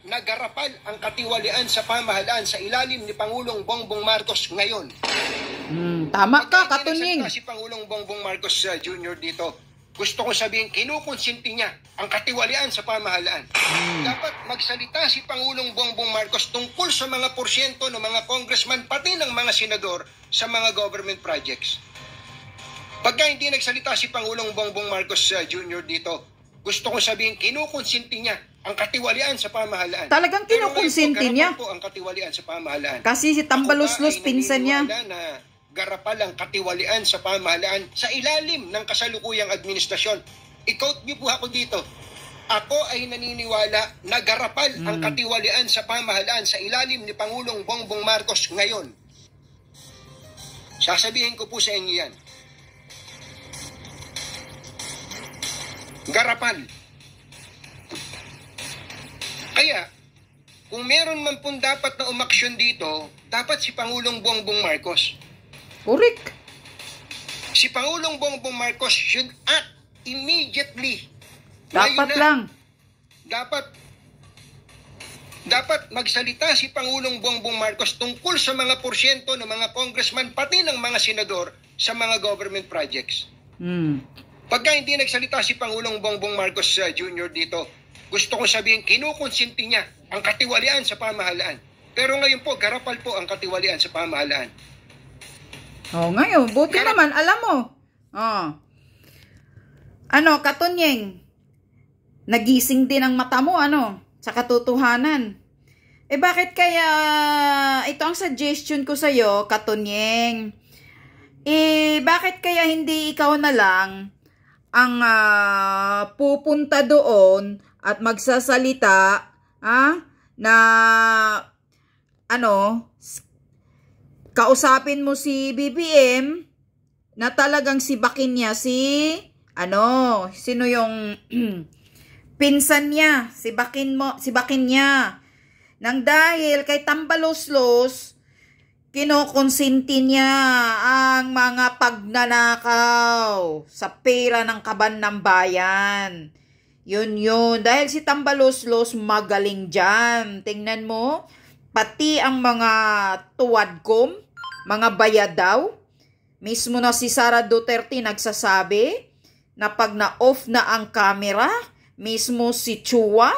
nagarapal ang katiwalian sa pamahalaan sa ilalim ni Pangulong Bongbong Marcos ngayon. Tama ka, Katunying. Si Pangulong Bongbong Marcos Jr. dito, gusto ko sabihin, kinukonsinti niya ang katiwalian sa pamahalaan. Dapat magsalita si Pangulong Bongbong Marcos tungkol sa mga porsyento ng mga congressman, pati ng mga senador sa mga government projects. Pagka hindi nagsalita si Pangulong Bongbong Marcos Jr. dito, gusto ko sabihin, kinukonsinti niya ang katiwalian sa pamahalaan. Talagang kinukonsinti niya. Po ang katiwalian sa pamahalaan. Kasi si Tambaluslos, pinsan niya. Na garapal ang katiwalian sa pamahalaan sa ilalim ng kasalukuyang administrasyon. I-quote niyo po ako dito. Ako ay naniniwala na garapal ang katiwalian sa pamahalaan sa ilalim ni Pangulong Bongbong Marcos ngayon. Sasabihin ko po sa inyo yan. Garapal. Kaya, kung meron man pong dapat na umaksyon dito, dapat si Pangulong Bongbong Marcos. Correct. Si Pangulong Bongbong Marcos should act immediately. Dapat lang. Dapat magsalita si Pangulong Bongbong Marcos tungkol sa mga porsyento ng mga congressman, pati ng mga senador sa mga government projects. Pagka hindi nagsalita si Pangulong Bongbong Marcos Jr. dito, gusto ko sabihin, kinukonsinti niya ang katiwalian sa pamahalaan. Pero ngayon po, garapal po ang katiwalian sa pamahalaan. Ngayon, buti naman, alam mo. Katunyeng, nagising din ang mata mo, sa katotohanan. Bakit kaya, ito ang suggestion ko sa'yo, Katunyeng. Bakit kaya hindi ikaw na lang ang pupunta doon at magsasalita na kausapin mo si BBM na talagang sibakin niya sino yung pinsan niya, sibakin niya nang dahil kay Tambaluslos kinokonsinti niya ang mga pagnanakaw sa pera ng kaban ng bayan. Yun. Dahil si Tambaluslos magaling dyan. Tingnan mo, pati ang mga tuwadkom, mga bayadaw, mismo na si Sara Duterte nagsasabi na pag na-off na ang camera, mismo si Chihuahua,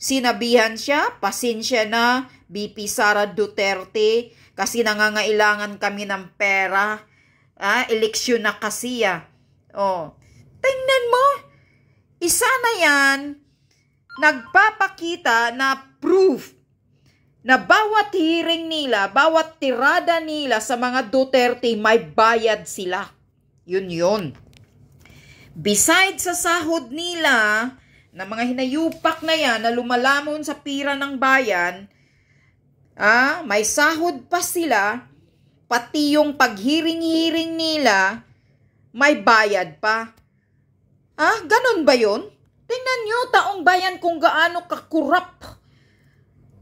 sinabihan siya, pasensya na, BP Sara Duterte, kasi nangangailangan kami ng pera. Eleksyon na kasi tingnan mo, isa na yan, nagpapakita na proof na bawat hearing nila, bawat tirada nila sa mga Duterte, may bayad sila. Yun. Besides sa sahod nila, na mga hinayupak na yan, na lumalamon sa pira ng bayan, may sahod pa sila, pati yung paghiring-hiring nila, may bayad pa. Ganun ba yun? Tingnan nyo, taong bayan, kung gaano kakurap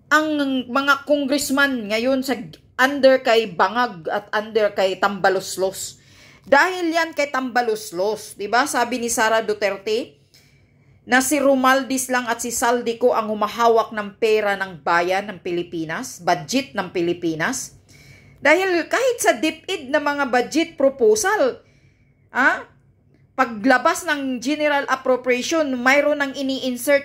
ang mga congressman ngayon sa under kay Bangag at under kay Tambaluslos. Dahil yan kay Tambaluslos, diba? Sabi ni Sara Duterte, na si Romualdez lang at si Saldico ang humahawak ng pera ng bayan ng Pilipinas, budget ng Pilipinas. Dahil kahit sa DepEd na mga budget proposal, paglabas ng general appropriation, mayroon ng ini-insert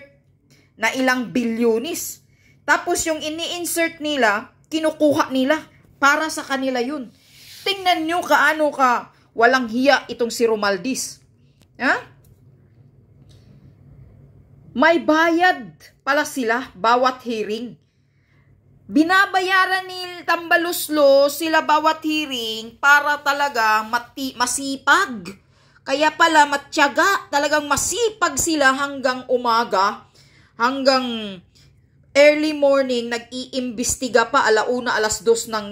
na ilang bilyonis. Tapos yung ini-insert nila, kinukuha nila para sa kanila yun. Tingnan nyo kaano ka walang hiya itong si Romualdez. May bayad pala sila bawat hearing. Binabayaran ni Tambaluslos sila bawat hearing para talaga masipag. Kaya pala matyaga, talagang masipag sila hanggang umaga, hanggang early morning, nag-iimbestiga pa, 1:00, 2:00 ng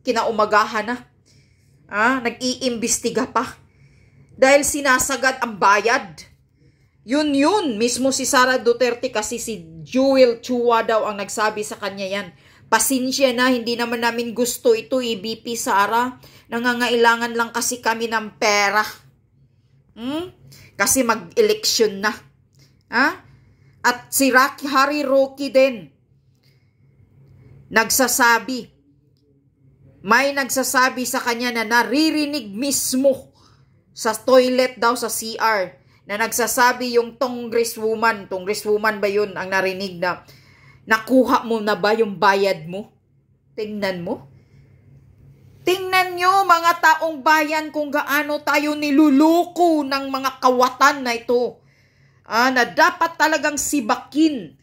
kinaumagahan na. Nag-iimbestiga pa. Dahil sinasagad ang bayad. Yun, mismo si Sara Duterte, kasi si Joel Chua daw ang nagsabi sa kanya yan. Pasensya na, hindi naman namin gusto ito, BP Sara. Nangangailangan lang kasi kami ng pera. Kasi mag-eleksyon na. At si Harry Roque din, may nagsasabi sa kanya na naririnig mismo sa toilet daw sa CR, na nagsasabi yung congresswoman ba yun ang narinig na, nakuha mo na ba yung bayad mo? Tingnan mo. Tingnan nyo mga taong bayan kung gaano tayo niluluko ng mga kawatan na ito. Na dapat talagang sibakin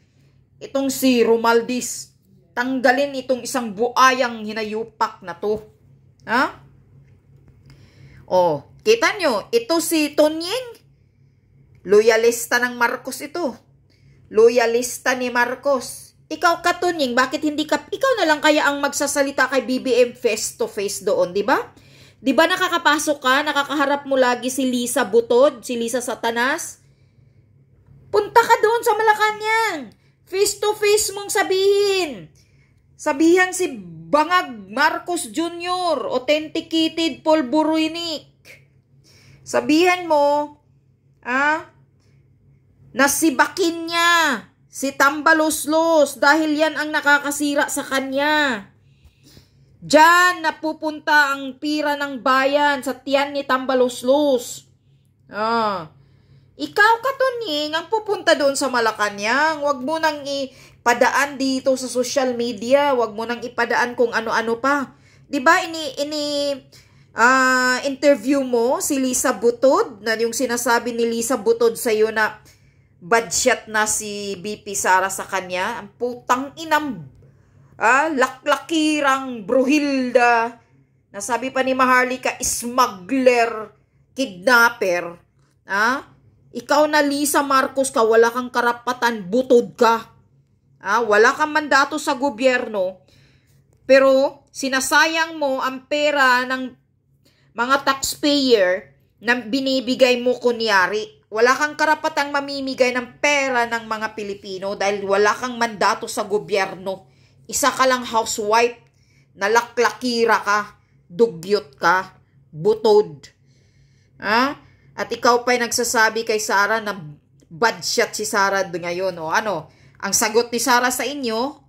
itong si Romualdez. Tanggalin itong isang buayang hinayupak na to. Kita nyo, ito si Tonying. Loyalista ng Marcos ito. Loyalista ni Marcos. Ikaw ka, Tonying, bakit hindi ka, ikaw na lang kaya ang magsasalita kay BBM face to face doon, di ba? Di ba nakakapasok ka, nakakaharap mo lagi si Lisa Butod, si Lisa Satanas? Punta ka doon sa Malacanang. Face to face mong sabihin. Sabihan si Bangag Marcos Jr., authenticated Paul Buruinik. Sabihan mo, nasibakin niya si Tambaloslos dahil yan ang nakakasira sa kanya. Diyan napupunta ang pira ng bayan sa tiyan ni Tambaloslos. Ikaw, Katunying, ang pupunta doon sa Malacanang. Huwag mo nang ipadaan dito sa social media. Huwag mo nang ipadaan kung ano-ano pa. Diba, interview mo si Lisa Butod, na yung sinasabi ni Lisa Butod sa'yo na bad shot na si BP Sara sa kanya. Ang putang inam, laklakirang bruhilda. Nasabi pa ni Maharlika, smuggler, kidnapper. Ikaw na Lisa Marcos ka, wala kang karapatan, butod ka. Wala kang mandato sa gobyerno, pero sinasayang mo ang pera ng mga taxpayer na binibigay mo kunyari. Wala kang karapatang mamimigay ng pera ng mga Pilipino dahil wala kang mandato sa gobyerno. Isa ka lang housewife, nalaklakira ka, dugyot ka, butod. At ikaw pa'y nagsasabi kay Sara na bad shot si Sara ngayon. Ang sagot ni Sara sa inyo,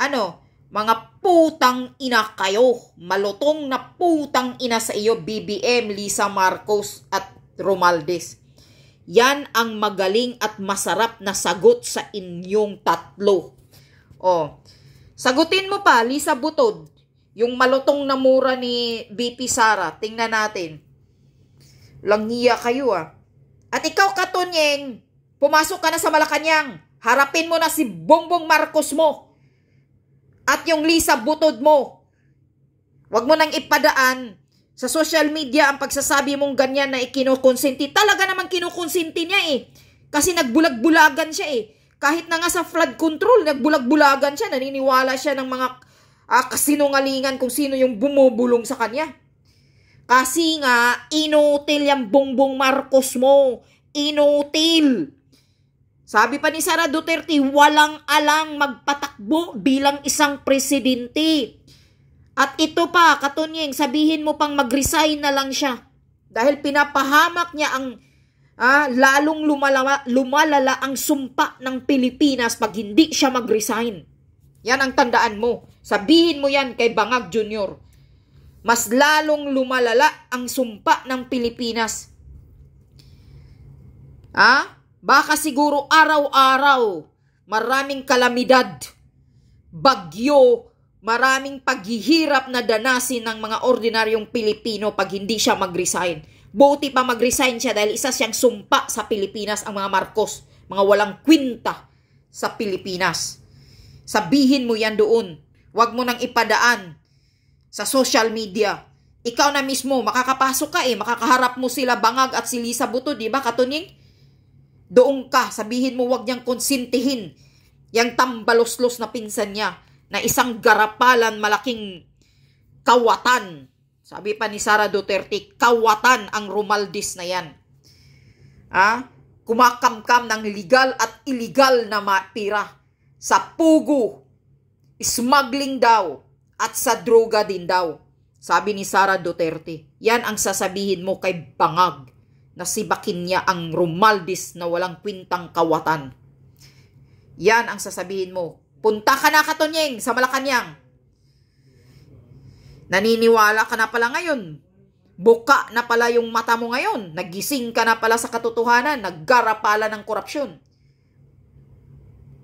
mga putang ina kayo. Malutong na putang ina sa iyo, BBM, Lisa Marcos at Romualdez. Yan ang magaling at masarap na sagot sa inyong tatlo. Sagutin mo pa, Lisa Butod, yung malutong na mura ni BP Sara. Tingnan natin. Langiya kayo At ikaw, Katunying, pumasok ka na sa Malacanang. Harapin mo na si Bongbong Marcos mo. At yung Lisa Butod mo. Huwag mo nang ipadaan sa social media ang pagsasabi mong ganyan na ikinukonsenti. Talaga naman kinukonsenti niya Kasi nagbulag-bulagan siya Kahit na nga sa flood control, nagbulag-bulagan siya. Naniniwala siya ng mga kasinungalingan kung sino yung bumubulong sa kanya. Kasi nga, inutil yung Bongbong Marcos mo. Inutil. Sabi pa ni Sara Duterte, walang alang magpatakbo bilang isang presidente. At ito pa, Katunying, sabihin mo pang mag-resign na lang siya. Dahil pinapahamak niya ang lalong lumalala ang sumpa ng Pilipinas pag hindi siya mag-resign. Yan ang tandaan mo. Sabihin mo yan kay Bangag Jr. Mas lalong lumalala ang sumpa ng Pilipinas. Baka siguro araw-araw, maraming kalamidad, bagyo, maraming paghihirap na danasin ng mga ordinaryong Pilipino pag hindi siya mag-resign. Buti pa mag-resign siya dahil isa siyang sumpa sa Pilipinas, ang mga Marcos, mga walang kwinta sa Pilipinas. Sabihin mo yan doon. Huwag mo nang ipadaan sa social media. Ikaw na mismo, makakapasok ka makakaharap mo sila Bangag at si Lisa Butod, di ba, Katunying? Doon ka, sabihin mo wag niyang konsintihin yang Tambaloslos na pinsan niya na isang garapalan, malaking kawatan. Sabi pa ni Sara Duterte, kawatan ang Romualdez na yan. Kumakamkam ng legal at illegal na pira sa pugo, smuggling daw, at sa droga din daw. Sabi ni Sara Duterte, yan ang sasabihin mo kay Bangag na sibakin niya ang Romualdez na walang kwintang kawatan. Yan ang sasabihin mo. Punta ka na, Katunyeng, sa Malacanang. Naniniwala ka na pala ngayon. Buka na pala yung mata mo ngayon. Nagising ka na pala sa katotohanan. Naggarapala ng korupsyon.